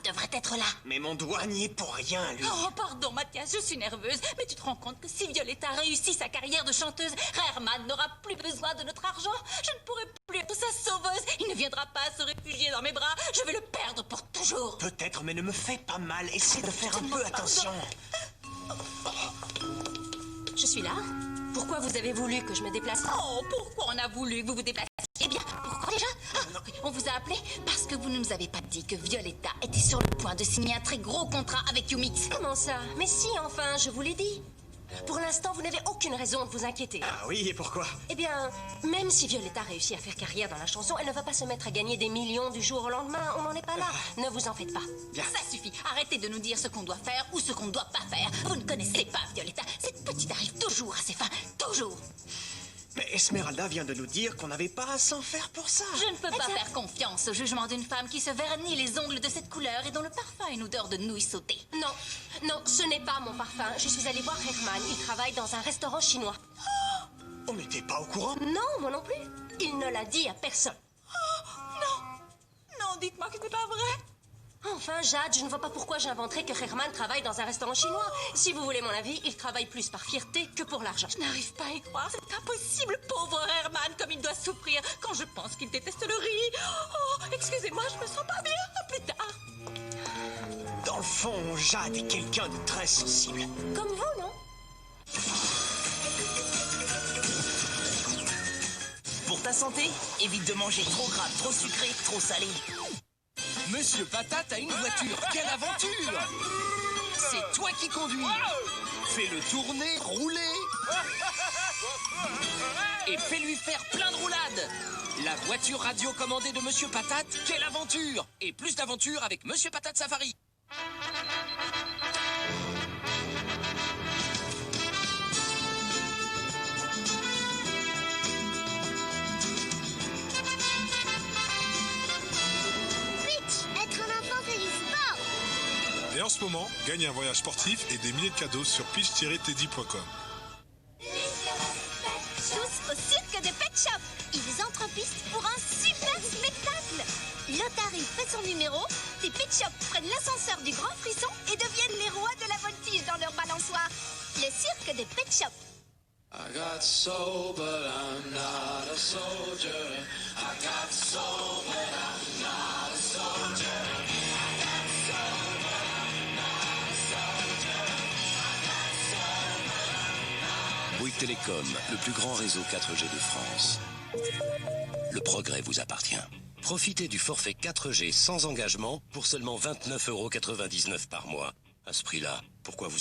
devrait être là. Mais mon doigt n'y est pour rien, lui. Oh, pardon, Mathias, je suis nerveuse. Mais tu te rends compte que si Violetta réussit sa carrière de chanteuse, Herman n'aura plus besoin de notre argent. Je ne pourrai plus être sa sauveuse. Il ne viendra pas se réfugier dans mes bras. Je vais le perdre pour toujours. Peut-être, mais ne me fais pas mal. Essaie de faire un peu attention. Je suis là. Pourquoi vous avez voulu que je me déplace? Oh, pourquoi on a voulu que vous vous déplaciez? Eh bien, pourquoi déjà? On vous a appelé parce que vous ne nous avez pas dit que Violetta était sur le point de signer un très gros contrat avec Umix. Comment ça? Mais si, enfin, je vous l'ai dit. Pour l'instant, vous n'avez aucune raison de vous inquiéter. Ah oui, et pourquoi? Eh bien, même si Violetta réussit à faire carrière dans la chanson, elle ne va pas se mettre à gagner des millions du jour au lendemain. On n'en est pas là. Ne vous en faites pas. Bien. Ça suffit. Arrêtez de nous dire ce qu'on doit faire ou ce qu'on ne doit pas faire. Vous ne connaissez pas Violetta. Cette petite arrive toujours à ses fins. Toujours. Mais Esmeralda vient de nous dire qu'on n'avait pas à s'en faire pour ça. Je ne peux pas faire confiance au jugement d'une femme qui se vernit les ongles de cette couleur et dont le parfum a une odeur de nouilles sautées. Non, ce n'est pas mon parfum. Je suis allée voir Herman. Il travaille dans un restaurant chinois. On n'était pas au courant. Non, moi non plus. Il ne l'a dit à personne. Non, dites-moi que ce n'est pas vrai. Enfin, Jade, je ne vois pas pourquoi j'inventerais que Herman travaille dans un restaurant chinois. Si vous voulez mon avis, il travaille plus par fierté que pour l'argent. Je n'arrive pas à y croire, c'est impossible, pauvre Herman, comme il doit souffrir quand je pense qu'il déteste le riz. Oh, excusez-moi, je me sens pas bien. À plus tard. Dans le fond, Jade est quelqu'un de très sensible. Comme vous, non? Pour ta santé, évite de manger trop gras, trop sucré, trop salé. Monsieur Patate a une voiture, quelle aventure! C'est toi qui conduis. Fais-le tourner, rouler. Et fais-lui faire plein de roulades. La voiture radio commandée de Monsieur Patate, quelle aventure! Et plus d'aventure avec Monsieur Patate Safari. Et en ce moment, gagne un voyage sportif et des milliers de cadeaux sur pitch-teddy.com. Tous au cirque de Pet Shop. Ils entrent en piste pour un super spectacle. Lotari fait son numéro. Les Pet Shop prennent l'ascenseur du Grand Frisson et deviennent les rois de la voltige dans leur balançoire. Le cirque de Pet Shop. I got soul, but I'm not a soldier. I got soul, but I'm not a soldier. Bouygues Télécom, le plus grand réseau 4G de France. Le progrès vous appartient. Profitez du forfait 4G sans engagement pour seulement 29,99 € par mois. À ce prix-là, pourquoi vous